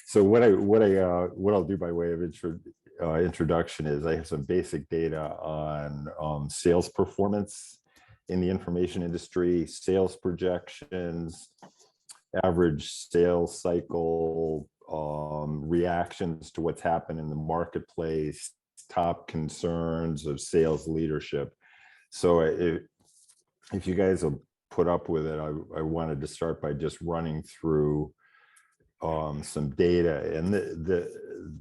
So what I'll do by way of introduction is I have some basic data on sales performance in the information industry, sales projections, average sales cycle, reactions to what's happened in the marketplace, top concerns of sales leadership. So if you guys will put up with it, I wanted to start by just running through some data, and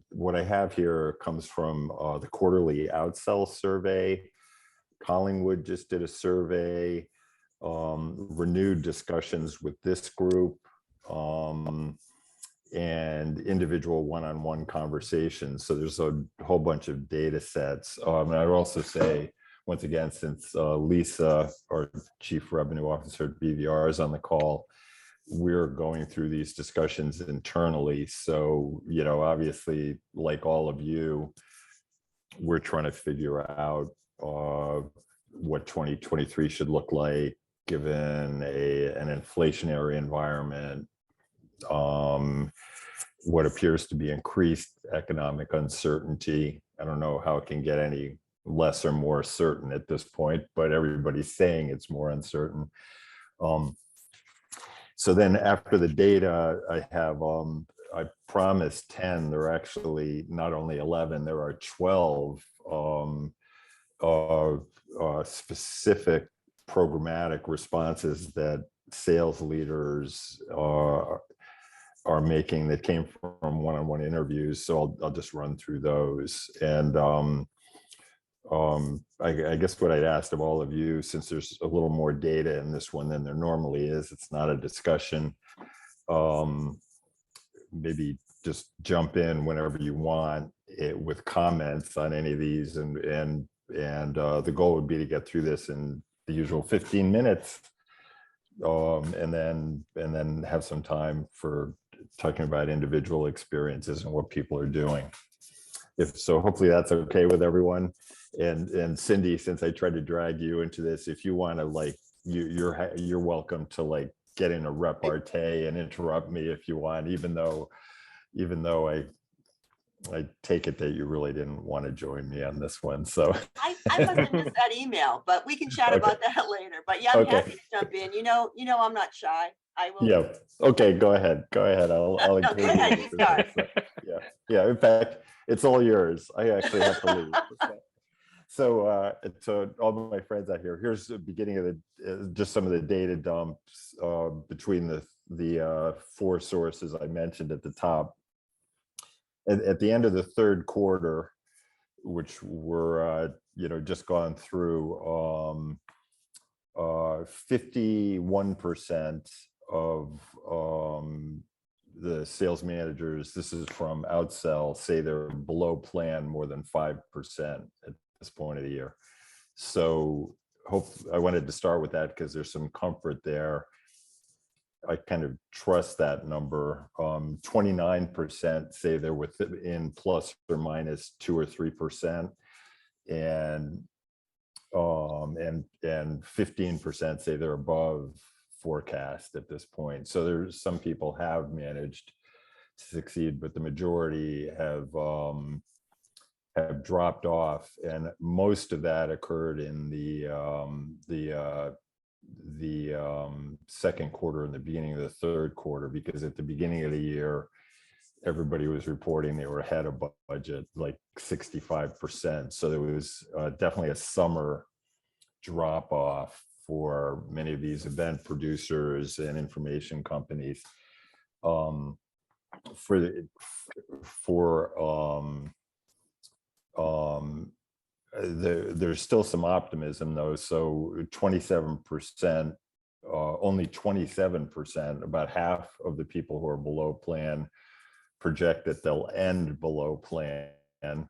what I have here comes from the quarterly outsell survey. Collingwood just did a survey, renewed discussions with this group, and individual one-on-one conversations. So there's a whole bunch of data sets. And I'd also say, once again, since Lisa, our Chief Revenue Officer at BVR, is on the call, we're going through these discussions internally. So, obviously, like all of you, we're trying to figure out what 2023 should look like, given an inflationary environment, what appears to be increased economic uncertainty. I don't know how it can get any less or more certain at this point, but everybody's saying it's more uncertain. So then after the data, I promised 10, there are actually not only 11, there are 12 specific programmatic responses that sales leaders are making that came from one-on-one interviews. So I'll just run through those. And I guess what I'd asked of all of you, since there's a little more data in this one than there normally is, it's not a discussion, maybe just jump in whenever you want with comments on any of these, and the goal would be to get through this in the usual 15 minutes, and then have some time for talking about individual experiences and what people are doing. If so, hopefully that's okay with everyone. And Cindy, since I tried to drag you into this, if you want to, you're welcome to get in a repartee and interrupt me if you want, even though I take it that you really didn't want to join me on this one. So I must have missed that email, but we can chat about that later. But yeah, I'm happy to jump in. You know, I'm not shy. I will. Yeah. Okay. Go ahead. I'll no, go ahead. You start. Yeah. In fact, it's all yours. I actually have to leave. So all my friends out here, here's the beginning of just some of the data dumps between the four sources I mentioned at the top. At the end of the third quarter, which we're just gone through, 51% of the sales managers, this is from Outsell, say they're below plan more than 5% at this point of the year. So I wanted to start with that because there's some comfort there. I kind of trust that number. 29% say they're within plus or minus 2 or 3%, and 15% say they're above forecast at this point. So there's some people have managed to succeed, but the majority have dropped off, and most of that occurred in the second quarter and the beginning of the third quarter, because at the beginning of the year, everybody was reporting they were ahead of budget, like 65%. So there was definitely a summer drop off for many of these event producers and information companies. There's still some optimism though. So 27%, only 27%, about half of the people who are below plan project that they'll end below plan.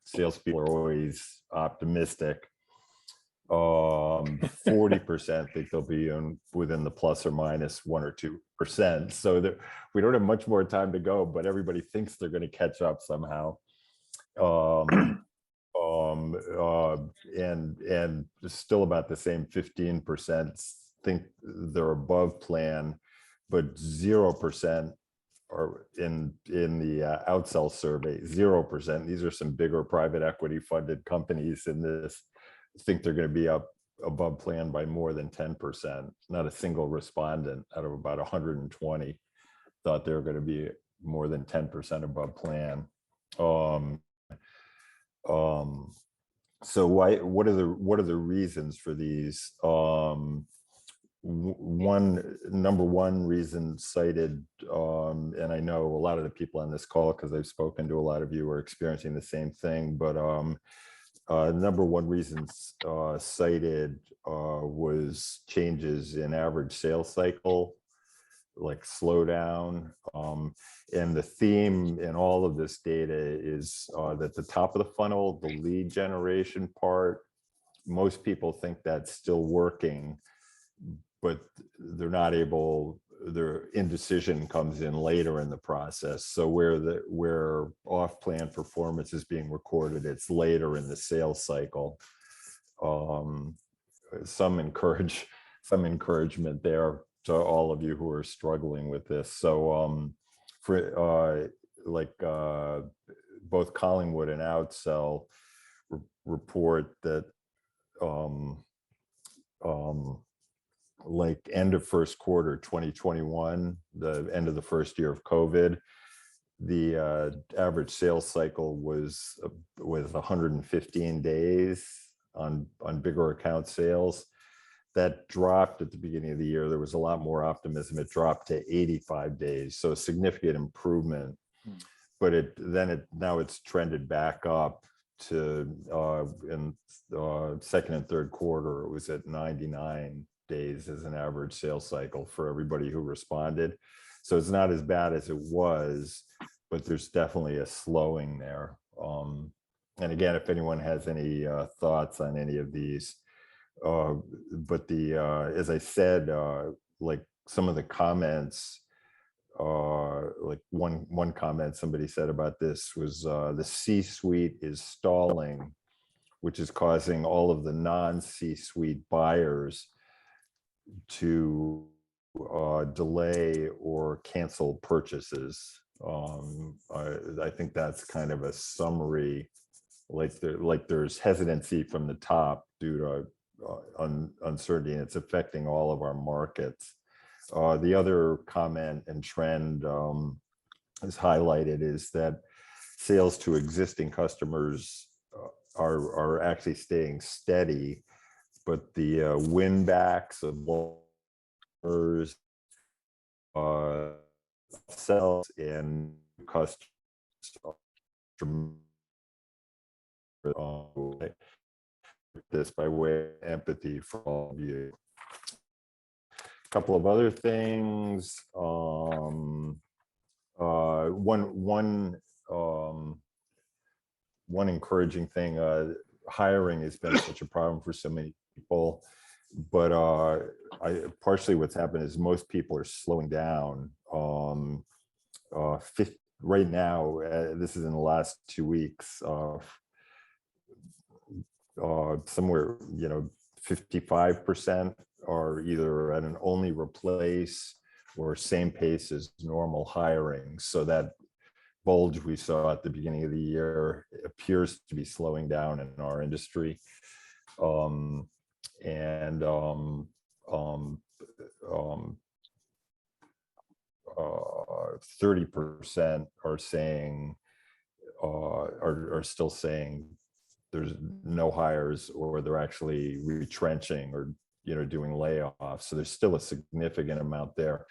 Salespeople are always optimistic. 40% think they'll be within the plus or minus 1 or 2%. So that we don't have much more time to go, but everybody thinks they're going to catch up somehow. And still about the same 15% think they're above plan, but 0% or in the outsell survey, 0%. These are some bigger private equity funded companies in this, think they're going to be up above plan by more than 10%. Not a single respondent out of about 120 thought they were going to be more than 10% above plan. So what are the reasons for these? Number one reason cited, and I know a lot of the people on this call, because I've spoken to a lot of you, are experiencing the same thing, but number one reason cited was changes in average sales cycle, like slowdown. And the theme in all of this data is that the top of the funnel, the lead generation part, most people think that's still working, but they're not able, their indecision comes in later in the process. So where off-plan performance is being recorded, it's later in the sales cycle. Some encouragement there to all of you who are struggling with this. So for both Collingwood and Outsell report that like end of first quarter 2021, the end of the first year of COVID, the average sales cycle was 115 days on bigger account sales. That dropped at the beginning of the year. There was a lot more optimism. It dropped to 85 days, so a significant improvement. But now it's trended back up to in second and third quarter. It was at 99 days as an average sales cycle for everybody who responded. So it's not as bad as it was, but there's definitely a slowing there. And again, if anyone has any thoughts on any of these, but as I said, like some of the comments, like one comment somebody said about this was the C-suite is stalling, which is causing all of the non-C-suite buyers to delay or cancel purchases. I think that's kind of a summary, like there's hesitancy from the top due to uncertainty, and it's affecting all of our markets. The other comment and trend is highlighted is that sales to existing customers are actually staying steady, but the win backs of customers, sales and customers, this by way of empathy for all of you. A couple of other things. One encouraging thing, hiring has been such a problem for so many people, but partially what's happened is most people are slowing down. Right now, this is in the last 2 weeks, somewhere, 55% are either at an only replace or same pace as normal hiring. So that bulge we saw at the beginning of the year appears to be slowing down in our industry. 30% are saying, are still saying there's no hires, or they're actually retrenching or doing layoffs. So there's still a significant amount there.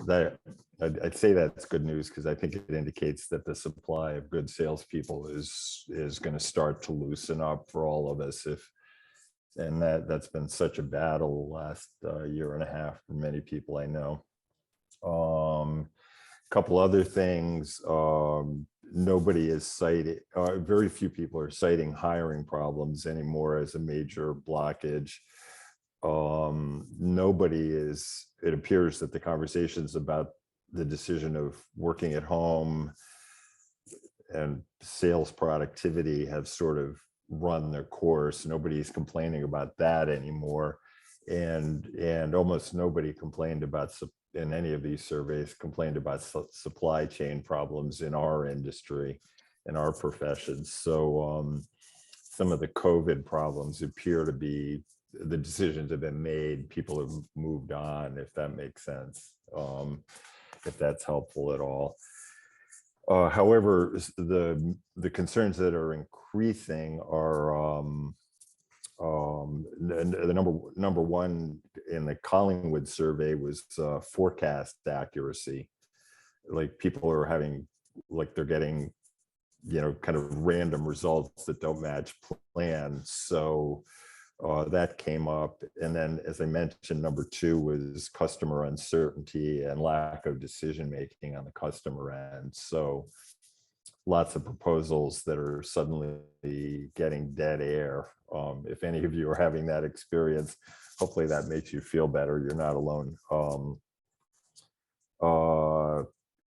That I'd say that's good news, because I think it indicates that the supply of good salespeople is going to start to loosen up for all of us. And that's been such a battle the last year and a half for many people I know. Couple other things. Nobody is citing, very few people are citing hiring problems anymore as a major blockage. Nobody is, it appears that the conversations about the decision of working at home and sales productivity have sort of run their course. Nobody's complaining about that anymore. and almost nobody complained about, in any of these surveys, complained about supply chain problems in our industry, in our professions. So some of the COVID problems appear to be, the decisions have been made, people have moved on, if that makes sense, if that's helpful at all. However, the concerns that are increasing are the number one in the Collingwood survey was forecast accuracy. Like people are having, like they're getting, you know, kind of random results that don't match plan. So that came up. And then, as I mentioned, number two was customer uncertainty and lack of decision making on the customer end. So lots of proposals that are suddenly getting dead air. If any of you are having that experience, hopefully that makes you feel better. You're not alone.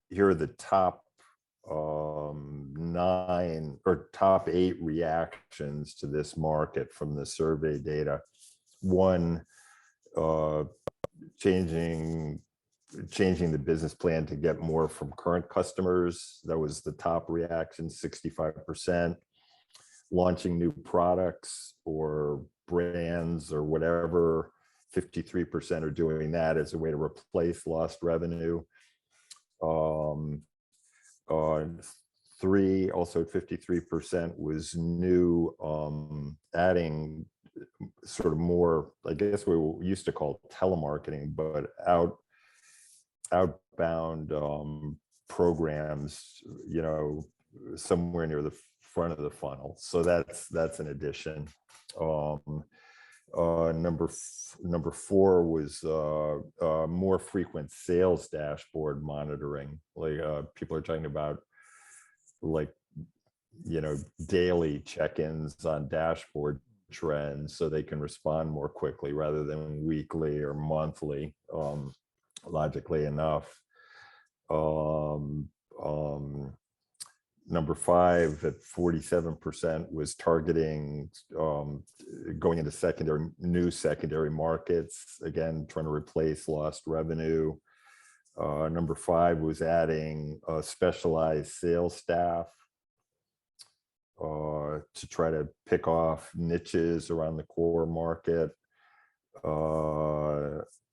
Here are the top 9 or top 8 reactions to this market from the survey data. One, changing the business plan to get more from current customers. That was the top reaction, 65%. Launching new products or brands or whatever, 53% are doing that as a way to replace lost revenue. 3, also 53% was new, adding sort of more, I guess we used to call telemarketing, but outbound programs, you know, somewhere near the front of the funnel. So that's an addition. Number 4 was more frequent sales dashboard monitoring. Like people are talking about, like, you know, daily check-ins on dashboard trends so they can respond more quickly rather than weekly or monthly, logically enough. Number 5 at 47% was targeting going into new secondary markets, again, trying to replace lost revenue. Number 5 was adding specialized sales staff to try to pick off niches around the core market.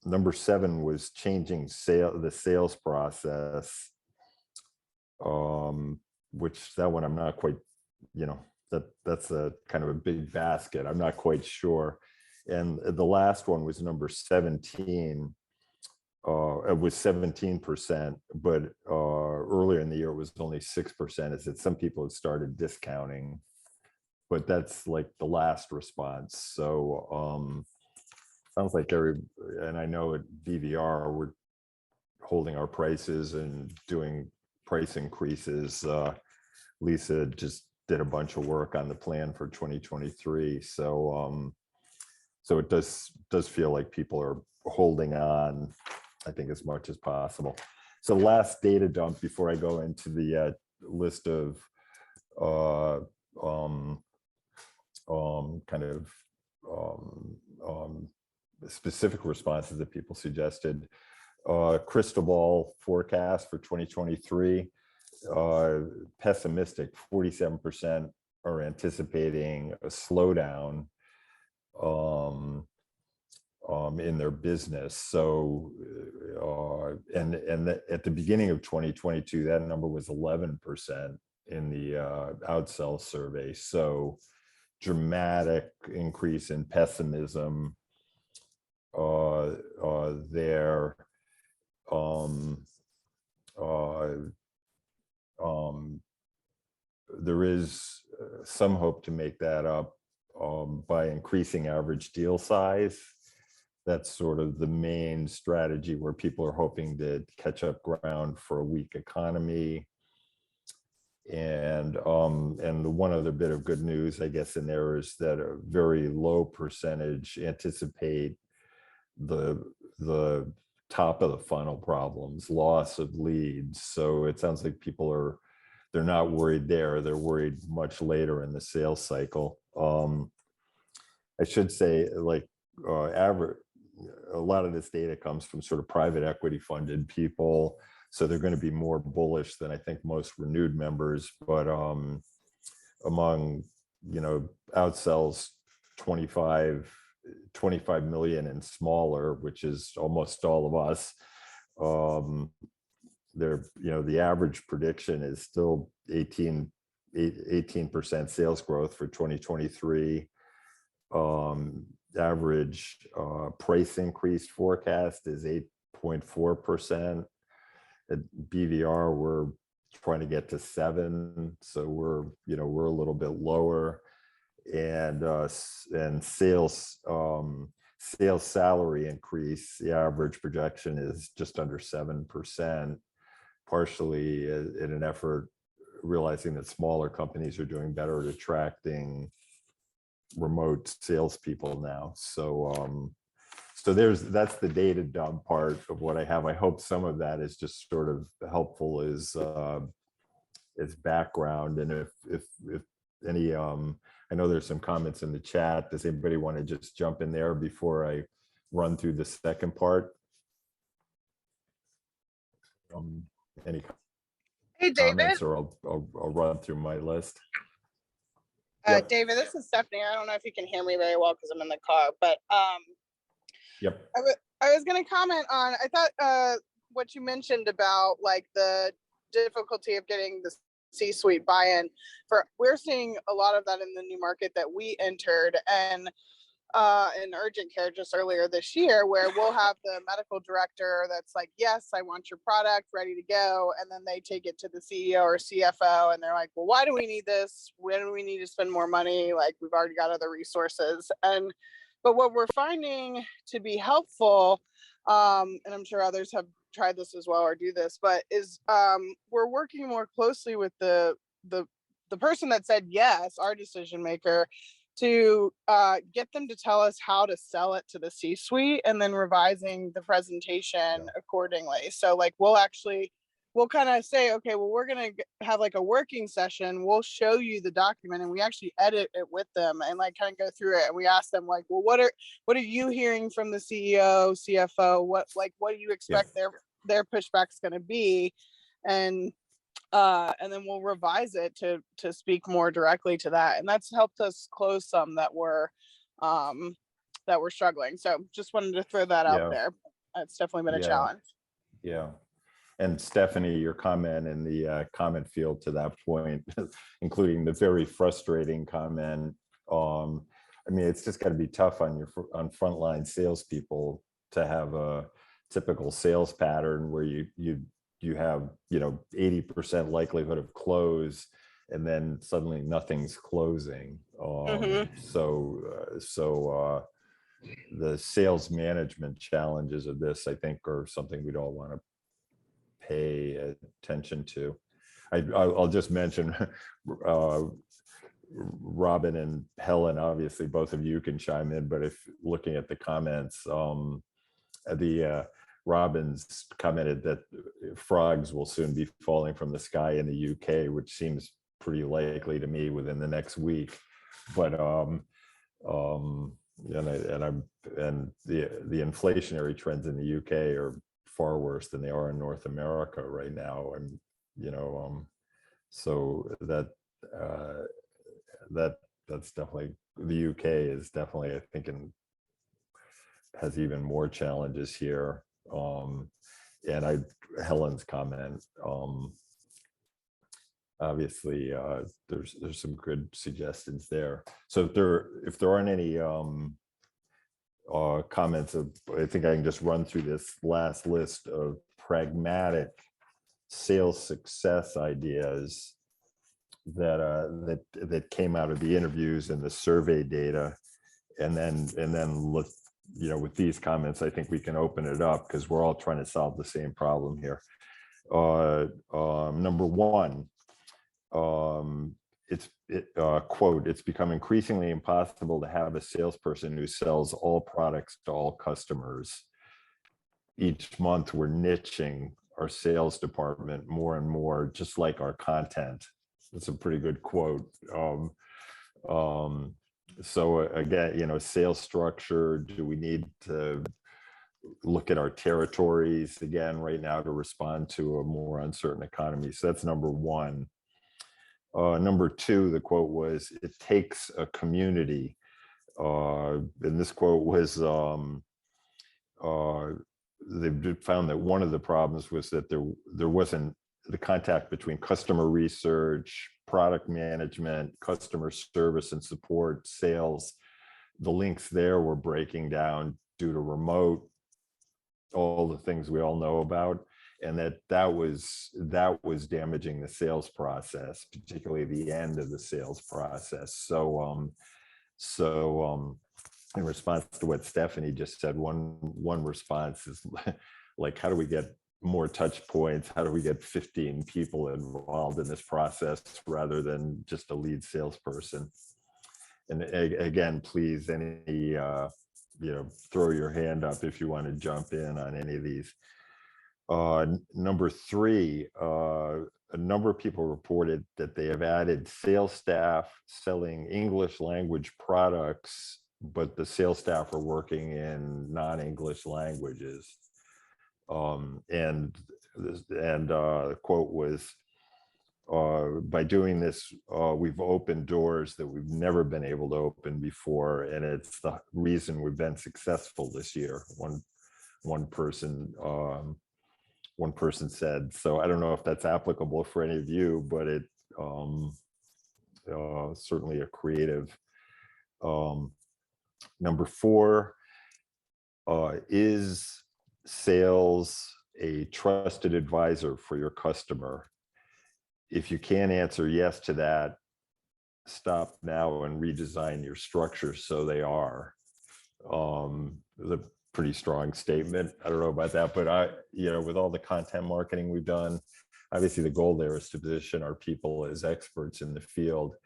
Number 7 was changing the sales process, which that one I'm not quite, you know, that's a kind of a big basket. I'm not quite sure. And the last one was number 17. It was 17%, but earlier in the year it was only 6%. Is that some people had started discounting, but that's like the last response. So sounds like and I know at VVR we're holding our prices and doing price increases. Lisa just did a bunch of work on the plan for 2023. So so it does feel like people are holding on, I think, as much as possible. So last data dump before I go into the list of kind of specific responses that people suggested. Crystal ball forecast for 2023, pessimistic, 47% are anticipating a slowdown in their business. So, and at the beginning of 2022, that number was 11% in the outsell survey. So dramatic increase in pessimism there. There is some hope to make that up by increasing average deal size. That's sort of the main strategy where people are hoping to catch up ground for a weak economy. And the one other bit of good news, I guess, in there is that a very low percentage anticipate the top of the funnel problems, loss of leads. So it sounds like people they're not worried there. They're worried much later in the sales cycle. I should say, like, a lot of this data comes from sort of private equity funded people. So they're going to be more bullish than I think most renewed members, but among, outsells 25 million and smaller, which is almost all of us. The average prediction is still 18% sales growth for 2023. Average price increase forecast is 8.4%. At BVR, we're trying to get to 7, so we're a little bit lower. And sales salary increase, the average projection is just under 7%, partially in an effort realizing that smaller companies are doing better at attracting remote salespeople now. So that's the data dump part of what I have. I hope some of that is just sort of helpful as background. And if any, I know there's some comments in the chat. Does anybody want to just jump in there before I run through the second part? Any Hey, David. comments, or I'll run through my list. Yep. David, this is Stephanie. I don't know if you can hear me very well because I'm in the car, but Yep. I was going to comment on, I thought what you mentioned about like the difficulty of getting the C-suite buy-in. We're seeing a lot of that in the new market that we entered, and in urgent care just earlier this year, where we'll have the medical director that's like, yes, I want your product ready to go. And then they take it to the CEO or CFO and they're like, well, why do we need this? When do we need to spend more money? Like, we've already got other resources. But what we're finding to be helpful, and I'm sure others have tried this as well or do this, but is we're working more closely with the person that said yes, our decision maker, to get them to tell us how to sell it to the C-suite, and then revising the presentation accordingly. So like we'll kind of say, okay, well, we're going to have like a working session. We'll show you the document, and we actually edit it with them and like kind of go through it. And we ask them like, well, what are you hearing from the CEO, CFO? What do you expect their pushback's going to be? And then we'll revise it to speak more directly to that. And that's helped us close some that were struggling. So just wanted to throw that out there. It's definitely been a challenge. Yeah. And Stephanie, your comment in the comment field to that point, including the very frustrating comment. I mean, it's just got to be tough on frontline salespeople to have a typical sales pattern where you have 80% likelihood of close, and then suddenly nothing's closing. So the sales management challenges of this, I think, are something we'd all want to pay attention to. I'll just mention Robin and Helen, obviously both of you can chime in, but if looking at the comments, Robbins commented that frogs will soon be falling from the sky in the UK, which seems pretty likely to me within the next week. But and the inflationary trends in the UK are far worse than they are in North America right now, and so that's definitely, the UK is definitely, I think, has even more challenges here. And Helen's comment, obviously there's some good suggestions there. So if there aren't any comments, I think I can just run through this last list of pragmatic sales success ideas that came out of the interviews and the survey data, and then look, with these comments, I think we can open it up because we're all trying to solve the same problem here. Number one, quote, it's become increasingly impossible to have a salesperson who sells all products to all customers. Each month we're niching our sales department more and more, just like our content. That's a pretty good quote. So again, sales structure, do we need to look at our territories again right now to respond to a more uncertain economy. So that's number one. Number two, the quote was, "It takes a community." And this quote was, they found that one of the problems was that there wasn't the contact between customer research, product management, customer service and support, sales. The links there were breaking down due to remote, all the things we all know about, and that was damaging the sales process, particularly the end of the sales process. So in response to what Stephanie just said, one response is like, how do we get more touch points? How do we get 15 people involved in this process rather than just a lead salesperson? And again, please, any throw your hand up if you want to jump in on any of these. Number three, a number of people reported that they have added sales staff selling English language products, but the sales staff are working in non-English languages. And the quote was, by doing this, we've opened doors that we've never been able to open before, and it's the reason we've been successful this year. One person said. So I don't know if that's applicable for any of you, but it certainly a creative. Number four, is sales a trusted advisor for your customer? If you can't answer yes to that, stop now and redesign your structure so they are. It's a pretty strong statement. I don't know about that, but with all the content marketing we've done, obviously the goal there is to position our people as experts in the field.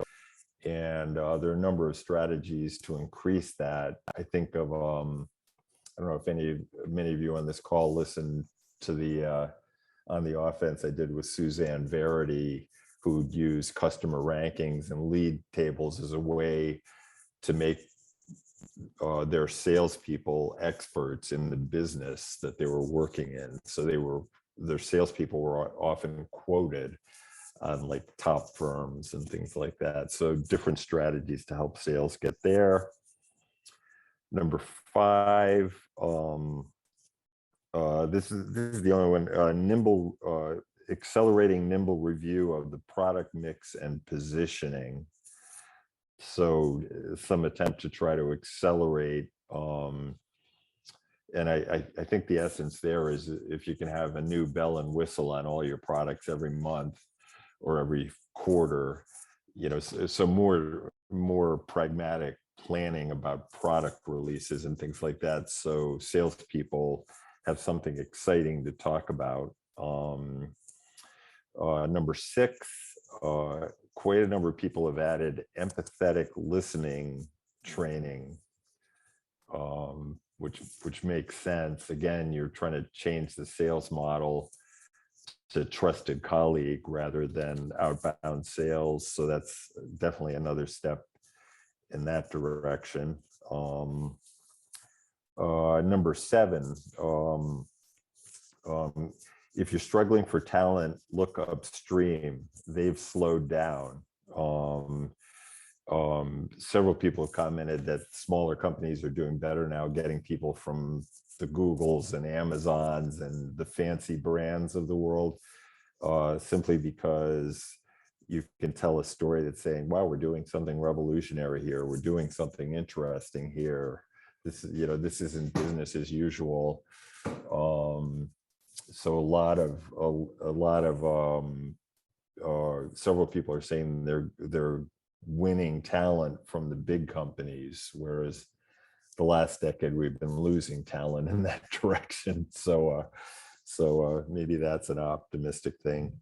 And there are a number of strategies to increase that. I think of, I don't know if many of you on this call listened to the On the Offense I did with Suzanne Verity, who used customer rankings and lead tables as a way to make their salespeople experts in the business that they were working in. So their salespeople were often quoted on like top firms and things like that. So different strategies to help sales get there. Number five, this is the only one, accelerating nimble review of the product mix and positioning. So some attempt to try to accelerate, and I think the essence there is if you can have a new bell and whistle on all your products every month or every quarter, so more pragmatic planning about product releases and things like that. So salespeople have something exciting to talk about. Number six, quite a number of people have added empathetic listening training, which makes sense. Again, you're trying to change the sales model to trusted colleague rather than outbound sales. So that's definitely another step in that direction. Number seven, if you're struggling for talent, look upstream. They've slowed down. Several people have commented that smaller companies are doing better now, getting people from the Googles and Amazons and the fancy brands of the world, simply because you can tell a story that's saying, wow, we're doing something revolutionary here. We're doing something interesting here. This isn't business as usual. So several people are saying they're winning talent from the big companies, whereas the last decade we've been losing talent in that direction. So maybe that's an optimistic thing.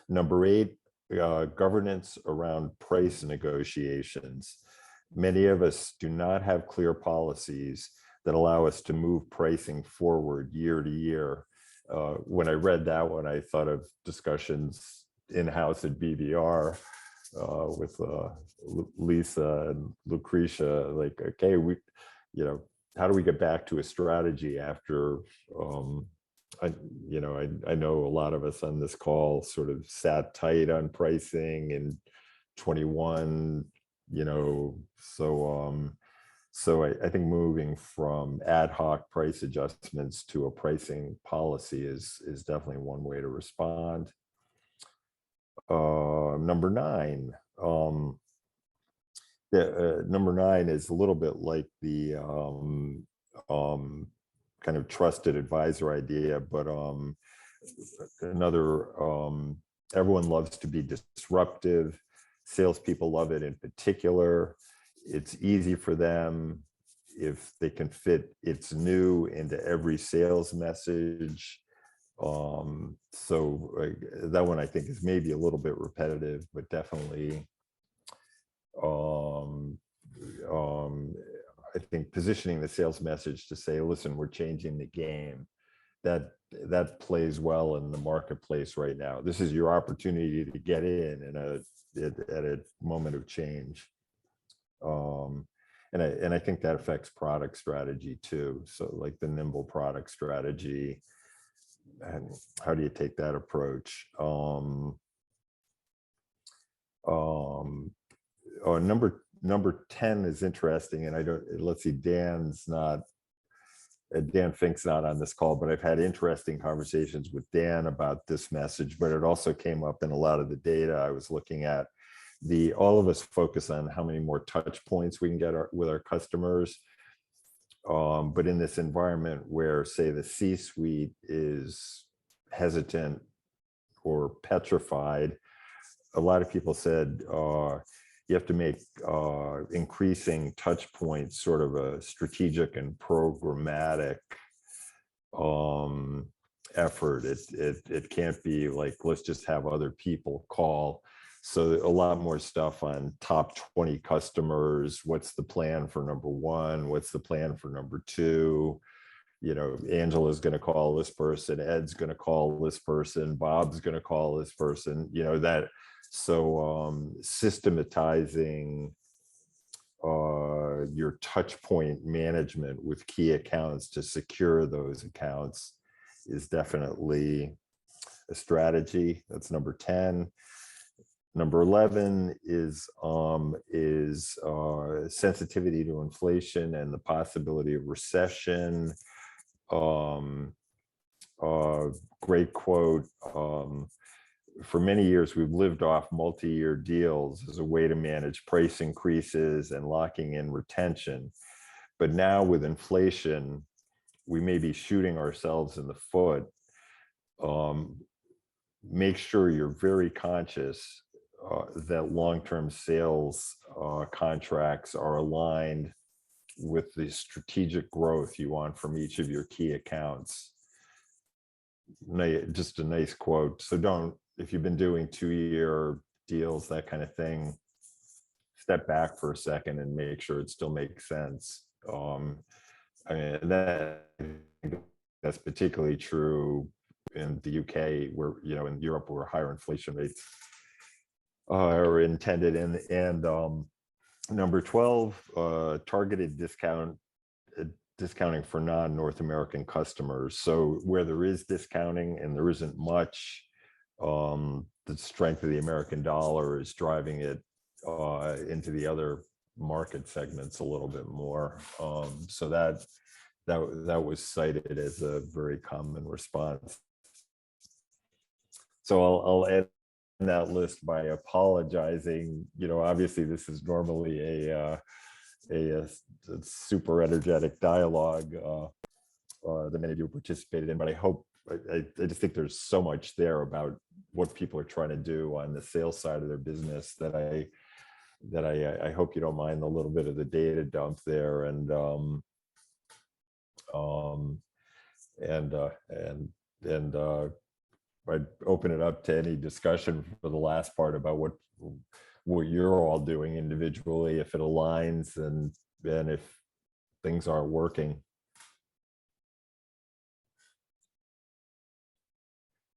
Number eight, governance around price negotiations. Many of us do not have clear policies that allow us to move pricing forward year to year. When I read that one, I thought of discussions in-house at BBR with Lisa and Lucretia, like, okay, how do we get back to a strategy after, I know a lot of us on this call sort of sat tight on pricing in 21, so I think moving from ad hoc price adjustments to a pricing policy is definitely one way to respond. Number 9. Number 9 is a little bit like the kind of trusted advisor idea, but another, everyone loves to be disruptive. Salespeople love it in particular. It's easy for them if they can fit it's new into every sales message. So that one I think is maybe a little bit repetitive, but definitely I think positioning the sales message to say, listen, we're changing the game, that plays well in the marketplace right now. This is your opportunity to get in at a moment of change. And I think that affects product strategy too. So like the nimble product strategy, and how do you take that approach? Number 10 is interesting, and let's see, Dan Fink's not on this call, but I've had interesting conversations with Dan about this message, but it also came up in a lot of the data I was looking at. All of us focus on how many more touch points we can get with our customers. But in this environment where, say, the C-suite is hesitant or petrified, a lot of people said you have to make increasing touch points sort of a strategic and programmatic effort. It can't be like, let's just have other people call. So a lot more stuff on top 20 customers. What's the plan for number 1? What's the plan for number 2? Angela's going to call this person, Ed's going to call this person, Bob's going to call this person, that. So systematizing your touch point management with key accounts to secure those accounts is definitely a strategy. That's number 10. Number 11 is sensitivity to inflation and the possibility of recession. Great quote. For many years, we've lived off multi-year deals as a way to manage price increases and locking in retention. But now with inflation, we may be shooting ourselves in the foot. Make sure you're very conscious that long-term sales contracts are aligned with the strategic growth you want from each of your key accounts. Just a nice quote. So if you've been doing 2-year deals, that kind of thing, step back for a second and make sure it still makes sense. That's particularly true in the UK, where, in Europe, where higher inflation rates are intended. And number 12, targeted discounting for non-North American customers. So where there is discounting and there isn't much, the strength of the American dollar is driving it into the other market segments a little bit more. So that was cited as a very common response. So I'll end that list by apologizing. Obviously this is normally a super energetic dialogue that many of you participated in, but I just think there's so much there about what people are trying to do on the sales side of their business that I hope you don't mind a little bit of the data dump there, and I'd open it up to any discussion for the last part about what you're all doing individually, if it aligns, and if things aren't working.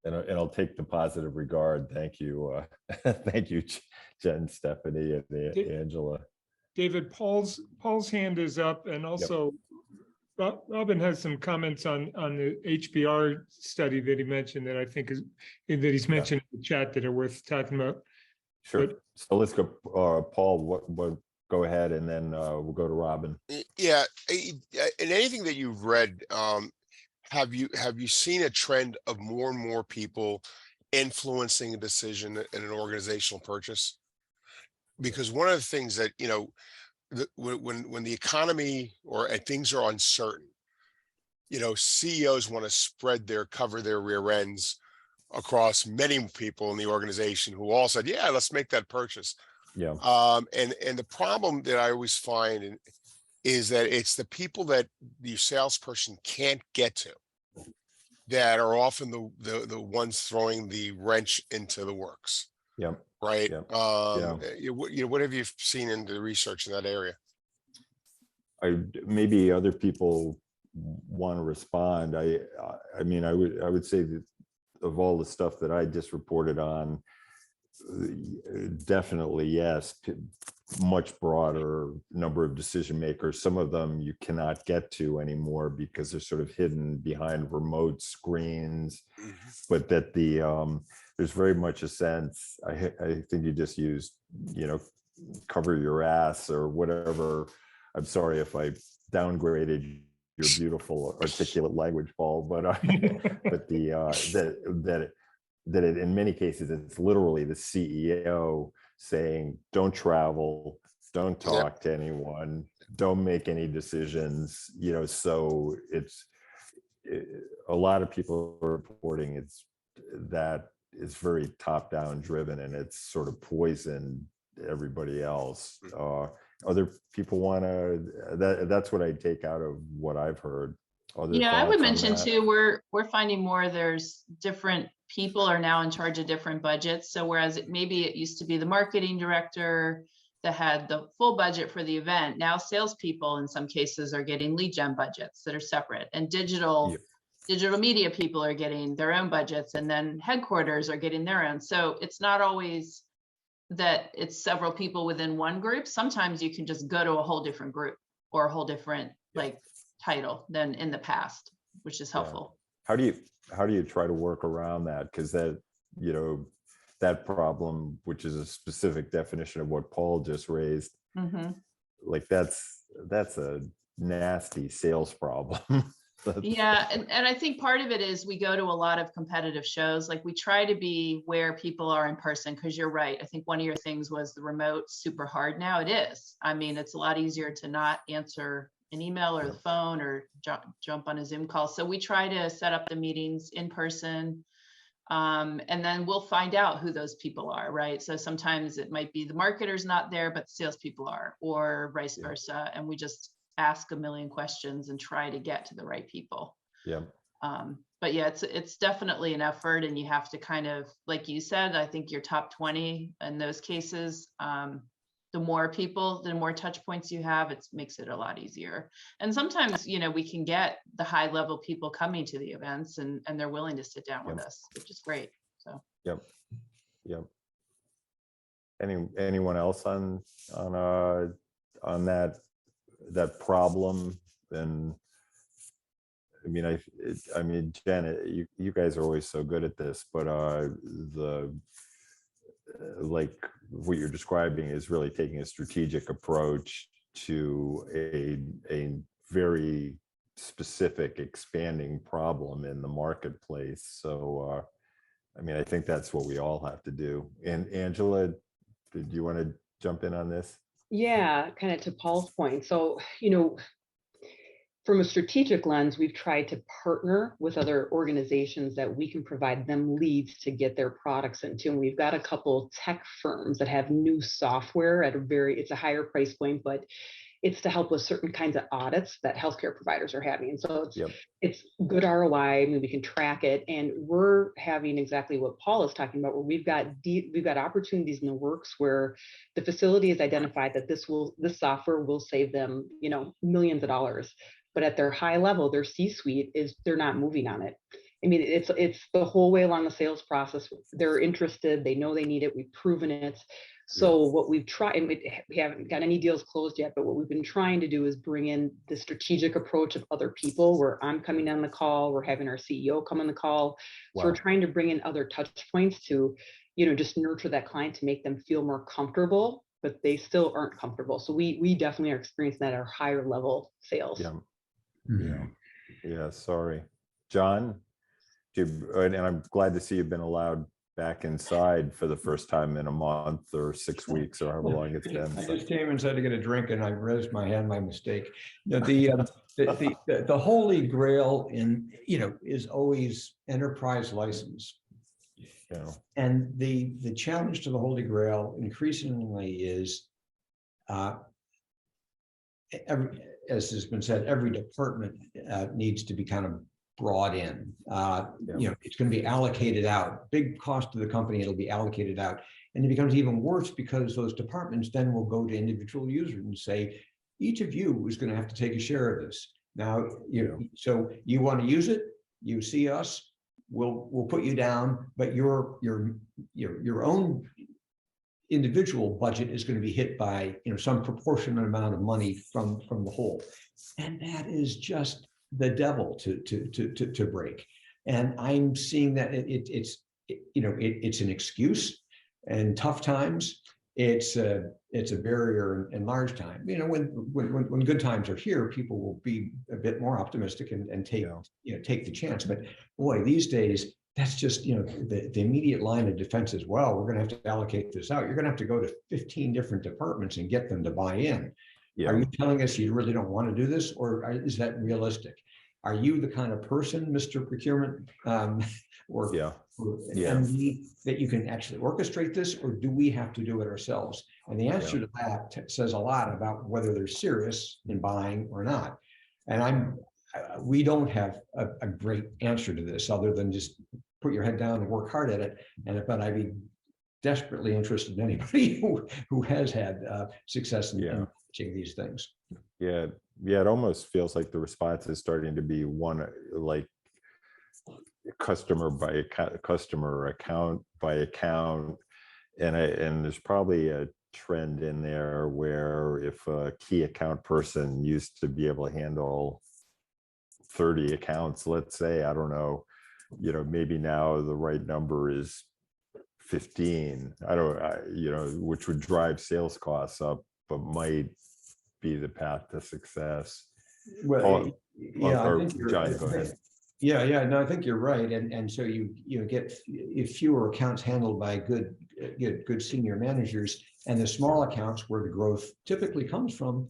And I'll take the positive regard. Thank you. Thank you, Jen, Stephanie, and Angela. David, Paul's hand is up, and also Robin has some comments on the HBR study that he mentioned that I think is that he's mentioned in the chat that are worth talking about. Sure. But, so let's go, Paul. What? Go ahead, and then we'll go to Robin. Yeah, in anything that you've read, have you seen a trend of more and more people influencing a decision in an organizational purchase? Because one of the things that, you know, when the economy or things are uncertain, you know, CEOs want to cover their rear ends across many people in the organization who all said, yeah, let's make that purchase. Yeah. And the problem that I always find is that it's the people that the salesperson can't get to that are often the ones throwing the wrench into the works. Yeah. Right. Yeah. What have you seen in the research in that area? Maybe other people want to respond. I mean, I would say that of all the stuff that I just reported on, definitely yes, much broader number of decision makers. Some of them you cannot get to anymore because they're sort of hidden behind remote screens. But that there's very much a sense. I think you just used, you know, cover your ass or whatever. I'm sorry if I downgraded your beautiful articulate language, Paul, but but that it, in many cases, it's literally the CEO saying, don't travel, don't talk to anyone, don't make any decisions, you know. So a lot of people are reporting that it's very top-down driven, and it's sort of poisoned everybody else. Other people want to, that's what I take out of what I've heard. Yeah, I would mention too, we're finding more there's different people are now in charge of different budgets. So whereas maybe it used to be the marketing director that had the full budget for the event, now salespeople in some cases are getting lead gen budgets that are separate, and digital media people are getting their own budgets, and then headquarters are getting their own. So it's not always that it's several people within one group. Sometimes you can just go to a whole different group or a whole different like title than in the past, which is helpful. How do you try to work around that? Because that, you know, that problem, which is a specific definition of what Paul just raised, like that's a nasty sales problem. Yeah, and I think part of it is we go to a lot of competitive shows. Like we try to be where people are in person, because you're right. I think one of your things was the remote super hard. Now it is. I mean, it's a lot easier to not answer an email or the phone or jump on a Zoom call. So we try to set up the meetings in person. And then we'll find out who those people are, right? So sometimes it might be the marketer's not there, but the salespeople are, or vice versa. And we just ask a million questions and try to get to the right people. But yeah, it's definitely an effort, and you have to kind of, like you said, I think your top 20 in those cases, the more people, the more touch points you have, it makes it a lot easier. And sometimes, you know, we can get the high level people coming to the events and they're willing to sit down with us, which is great. So. Anyone else on that problem? And I mean, Janet, you guys are always so good at this, but like what you're describing is really taking a strategic approach to a very specific expanding problem in the marketplace. So I mean, I think that's what we all have to do. And Angela, do you want to jump in on this? Yeah, kind of to Paul's point. So, you know, from a strategic lens, we've tried to partner with other organizations that we can provide them leads to get their products into. And we've got a couple tech firms that have new software at it's a higher price point, but it's to help with certain kinds of audits that healthcare providers are having. And so it's good ROI. I mean, we can track it, and we're having exactly what Paul is talking about, where we've got opportunities in the works where the facility has identified that this software will save them, you know, millions of dollars. But at their high level, their C-suite they're not moving on it. I mean, it's the whole way along the sales process. They're interested, they know they need it, we've proven it. So what we've tried, and we haven't got any deals closed yet, but what we've been trying to do is bring in the strategic approach of other people, where I'm coming on the call, we're having our CEO come on the call. So we're trying to bring in other touch points to, just nurture that client, to make them feel more comfortable, but they still aren't comfortable. So we definitely are experiencing that at our higher level sales. Yeah, sorry. John, and I'm glad to see you've been allowed back inside for the first time in a month or 6 weeks or however long it's been. I just came inside to get a drink and I raised my hand, my mistake. The holy grail is always enterprise license. And the challenge to the holy grail increasingly is, as has been said, every department needs to be kind of brought in. It's going to be allocated out. Big cost to the company, it'll be allocated out. And it becomes even worse because those departments then will go to individual users and say, each of you is going to have to take a share of this. Now, so you want to use it, you see us, we'll put you down, but your own individual budget is going to be hit by some proportionate amount of money from the whole. And that is just the devil to break. And I'm seeing that it's an excuse in tough times. It's a barrier in large time. When good times are here, people will be a bit more optimistic and take the chance. But boy, these days, that's just the immediate line of defense is, well, we're going to have to allocate this out. You're going to have to go to 15 different departments and get them to buy in. Are you telling us you really don't want to do this, or is that realistic? Are you the kind of person, Mr. Procurement, that you can actually orchestrate this, or do we have to do it ourselves? And the answer to that says a lot about whether they're serious in buying or not. And we don't have a great answer to this, other than just put your head down and work hard at it. But I'd be desperately interested in anybody who has had success in teaching these things. It almost feels like the response is starting to be one like customer by customer, account by account, and there's probably a trend in there where if a key account person used to be able to handle 30 accounts, let's say, I don't know, maybe now the right number is 15. Which would drive sales costs up, but might be the path to success. Well, I think John, go ahead. No, I think you're right, and so you get fewer accounts handled by good senior managers, and the small accounts where the growth typically comes from,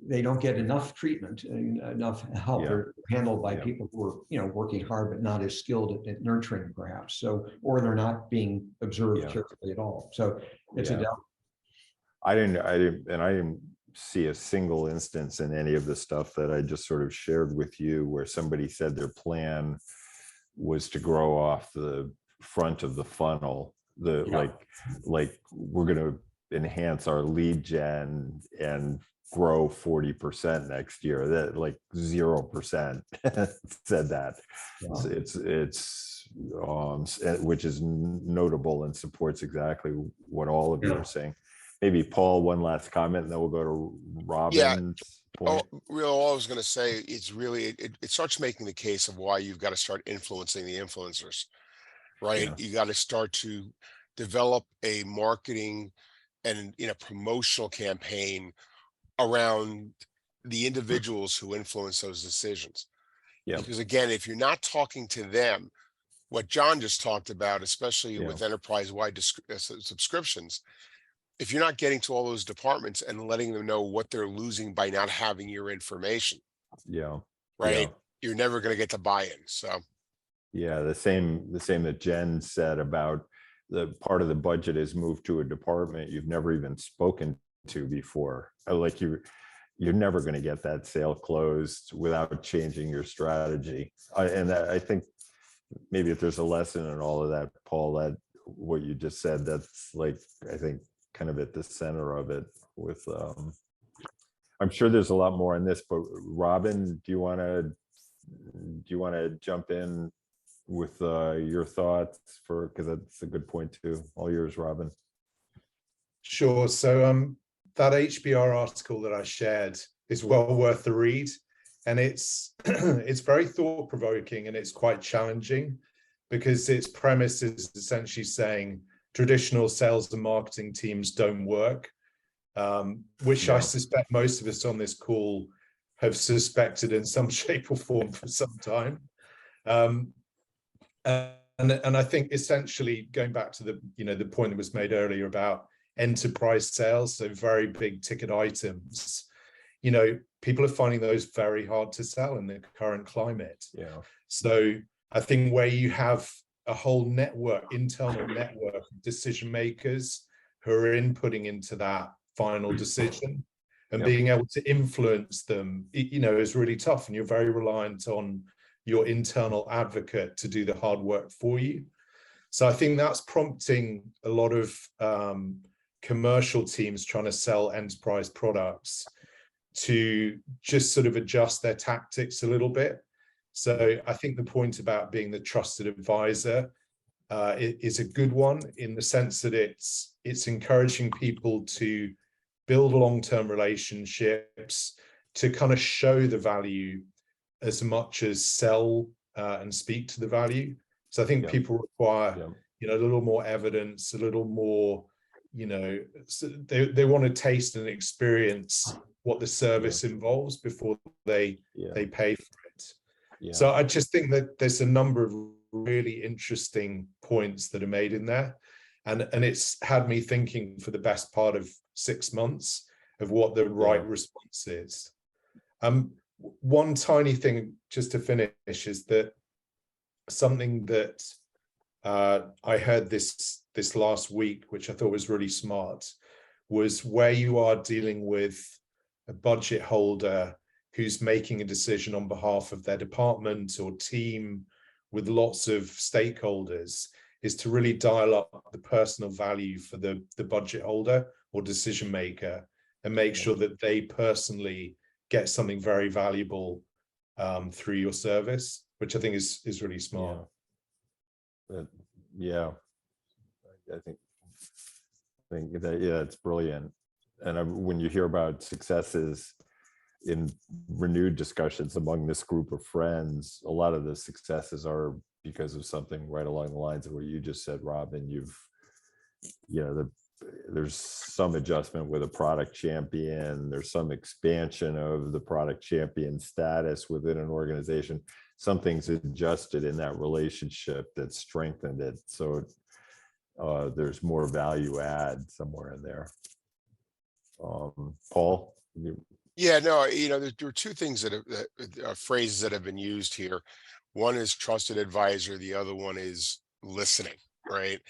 they don't get enough treatment, enough help. They're handled by people who are working hard but not as skilled at nurturing, perhaps. So, or they're not being observed carefully at all. So it's a doubt. I didn't see a single instance in any of the stuff that I just sort of shared with you where somebody said their plan was to grow off the front of the funnel, like we're going to enhance our lead gen and grow 40% next year. That like 0% said that. It's which is notable and supports exactly what all of you are saying. Maybe Paul, one last comment, and then we'll go to Robin's point. All I was going to say, it's really, it starts making the case of why you've got to start influencing the influencers, right? You got to start to develop a marketing and promotional campaign around the individuals who influence those decisions. Because again, if you're not talking to them, what John just talked about, especially with enterprise-wide subscriptions, if you're not getting to all those departments and letting them know what they're losing by not having your information, you're never going to get the buy-in. So the same that Jen said about the part of the budget is moved to a department you've never even spoken to before. Like you're never going to get that sale closed without changing your strategy. And I think maybe if there's a lesson in all of that, Paul, that what you just said, that's like, I think, kind of at the center of it with I'm sure there's a lot more on this, but Robin, do you want to jump in with your thoughts because that's a good point too. All yours, Robin. Sure. So that HBR article that I shared is well worth the read, and it's it's very thought-provoking and it's quite challenging because its premise is essentially saying traditional sales and marketing teams don't work, which I suspect most of us on this call have suspected in some shape or form for some time. And I think essentially going back to the point that was made earlier about enterprise sales, so very big ticket items, people are finding those very hard to sell in the current climate. Yeah. So I think where you have a whole internal network of decision makers who are inputting into that final decision and being able to influence them, is really tough, and you're very reliant on your internal advocate to do the hard work for you. So I think that's prompting a lot of commercial teams trying to sell enterprise products to just sort of adjust their tactics a little bit. So I think the point about being the trusted advisor is a good one, in the sense that it's encouraging people to build long-term relationships, to kind of show the value as much as sell and speak to the value. So I think people require a little more evidence, a little more, they want to taste and experience what the service involves before they pay for it. So I just think that there's a number of really interesting points that are made in there, and it's had me thinking for the best part of 6 months of what the right response is. One tiny thing just to finish is that something that I heard this last week, which I thought was really smart, was where you are dealing with a budget holder who's making a decision on behalf of their department or team with lots of stakeholders, is to really dial up the personal value for the budget holder or decision maker and make sure that they personally get something very valuable through your service, which I think is really smart. I think that it's brilliant. And when you hear about successes in renewed discussions among this group of friends, a lot of the successes are because of something right along the lines of what you just said, Robin. There's some adjustment with a product champion, there's some expansion of the product champion status within an organization. Something's adjusted in that relationship that strengthened it. So there's more value add somewhere in there. Paul? Yeah, no, there are two things that are phrases that have been used here. One is trusted advisor, the other one is listening, right?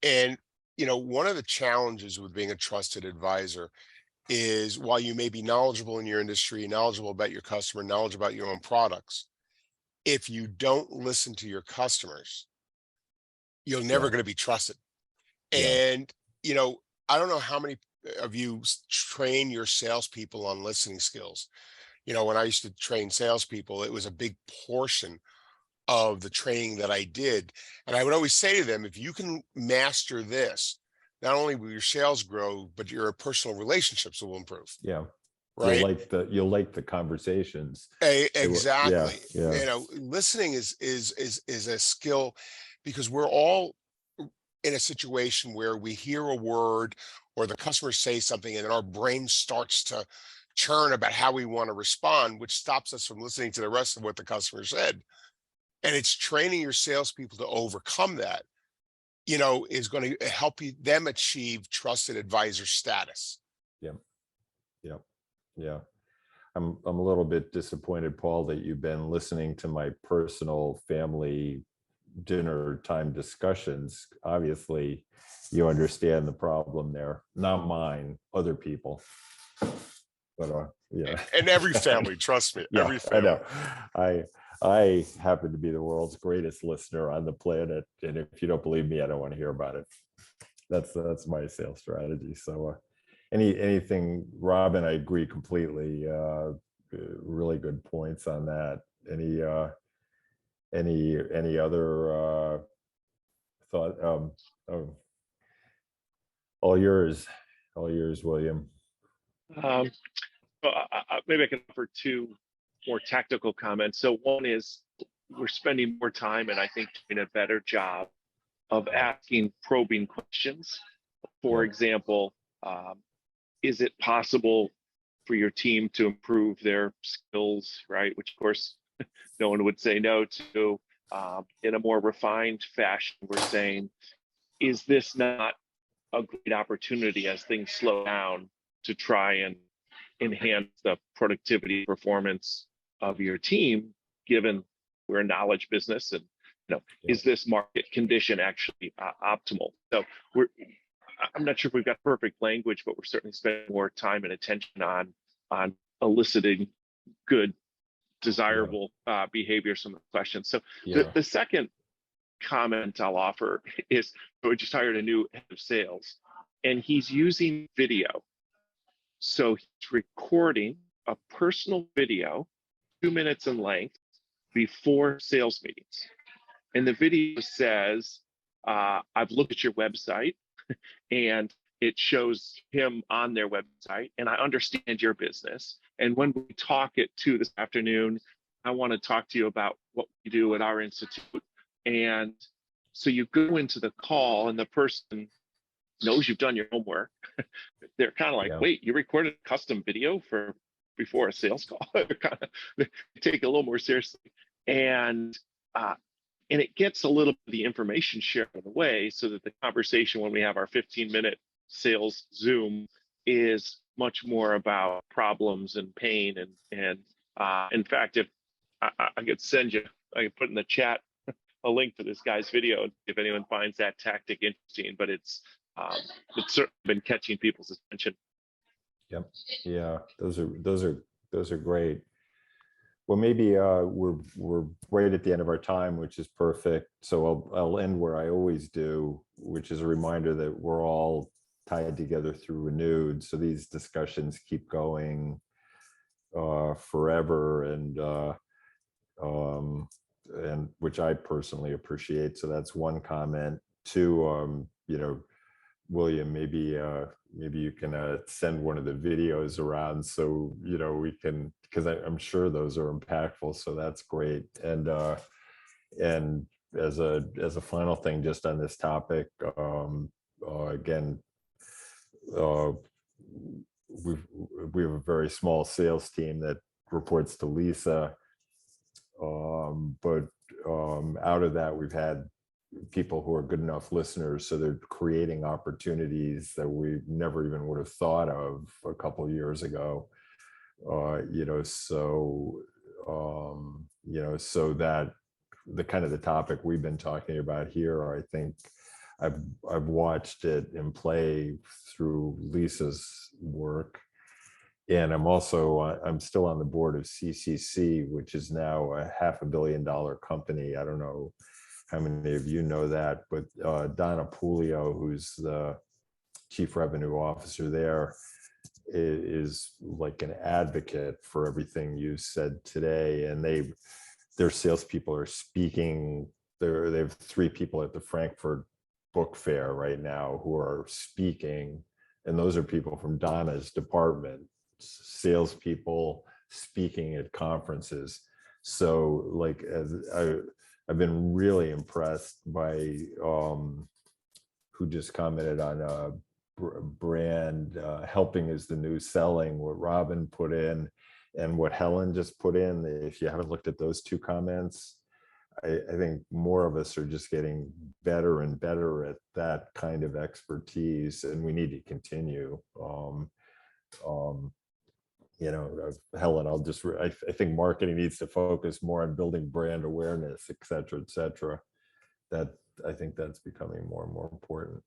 And one of the challenges with being a trusted advisor is, while you may be knowledgeable in your industry, knowledgeable about your customer, knowledgeable about your own products, if you don't listen to your customers, you're never going to be trusted. And, I don't know how many of you train your salespeople on listening skills. When I used to train salespeople, it was a big portion of the training that I did. And I would always say to them, if you can master this, not only will your sales grow, but your personal relationships will improve. Yeah. Right. You'll like the conversations. Exactly. Yeah. Listening is a skill, because we're all in a situation where we hear a word or the customer says something and then our brain starts to churn about how we want to respond, which stops us from listening to the rest of what the customer said. And it's training your salespeople to overcome that, is going to help them achieve trusted advisor status. Yeah. I'm a little bit disappointed, Paul, that you've been listening to my personal family dinner time discussions. Obviously, you understand the problem there. Not mine, other people. But And every family, trust me, every family. I know. I happen to be the world's greatest listener on the planet, and if you don't believe me, I don't want to hear about it. That's my sales strategy. So anything, Robin, I agree completely. Really good points on that. Any other thought? All yours, William. Maybe I can offer two more tactical comments. So one is we're spending more time, and I think doing a better job of asking probing questions. For example, is it possible for your team to improve their skills, right? Which of course, no one would say no to. In a more refined fashion, we're saying, is this not a great opportunity as things slow down to try and enhance the productivity performance of your team, given we're a knowledge business, and is this market condition actually optimal? So I'm not sure if we've got perfect language, but we're certainly spending more time and attention on eliciting good, desirable behavior, some of the questions. So the second comment I'll offer is, we just hired a new head of sales, and he's using video. So he's recording a personal video, 2 minutes in length, before sales meetings. And the video says, I've looked at your website, and it shows him on their website, and I understand your business. And when we talk at 2 this afternoon, I want to talk to you about what we do at our institute. And so you go into the call, and the person knows you've done your homework. They're kind of like, wait, you recorded a custom video before a sales call? They take it a little more seriously. And it gets a little bit of the information shared in the way, so that the conversation when we have our 15-minute sales Zoom is much more about problems and pain. And in fact, if I could send you, I could put in the chat a link to this guy's video if anyone finds that tactic interesting, but it's certainly been catching people's attention. Yep. Yeah, those are great. Well, maybe we're right at the end of our time, which is perfect. So I'll end where I always do, which is a reminder that we're all tied together through Renewed. So these discussions keep going forever, and which I personally appreciate. So that's one comment. Two, William, maybe you can send one of the videos around, so we can, because I'm sure those are impactful. So that's great. And as a final thing, just on this topic, again, we have a very small sales team that reports to Lisa, but out of that, we've had people who are good enough listeners, so they're creating opportunities that we never even would have thought of a couple of years ago. So that the kind of the topic we've been talking about here, I think I've watched it in play through Lisa's work. And I'm still on the board of CCC, which is now a $500 million company. I don't know how many of you know that, but Donna Pulio, who's the chief revenue officer there, is like an advocate for everything you said today. And their salespeople are speaking. They have 3 people at the Frankfurt Book Fair right now who are speaking, and those are people from Donna's department, salespeople speaking at conferences. So, like, as I've been really impressed by who just commented on brand helping is the new selling, what Robin put in and what Helen just put in. If you haven't looked at those 2 comments, I think more of us are just getting better and better at that kind of expertise, and we need to continue. Helen, I think marketing needs to focus more on building brand awareness, et cetera, et cetera. That, I think that's becoming more and more important.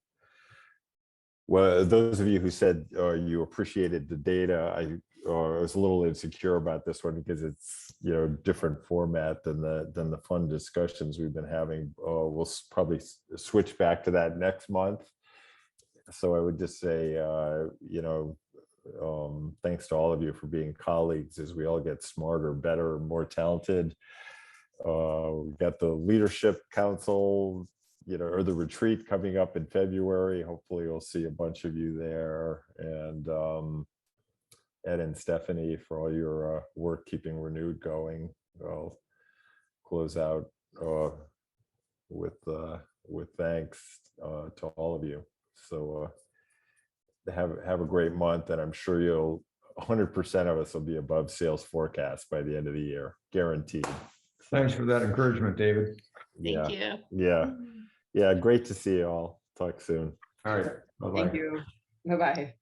Well, those of you who said you appreciated the data, I was a little insecure about this one because it's different format than the fun discussions we've been having. We'll probably switch back to that next month. So I would just say, thanks to all of you for being colleagues as we all get smarter, better, more talented. we've got the leadership council, or the retreat coming up in February. Hopefully we'll see a bunch of you there. And Ed and Stephanie, for all your work keeping Renewed going. I'll close out with thanks to all of you. So have a great month, and I'm sure 100% of us will be above sales forecast by the end of the year, guaranteed. Thanks for that encouragement, David. Thank you. Yeah. Great to see you all. Talk soon. All right. Bye-bye. Thank you. Bye-bye.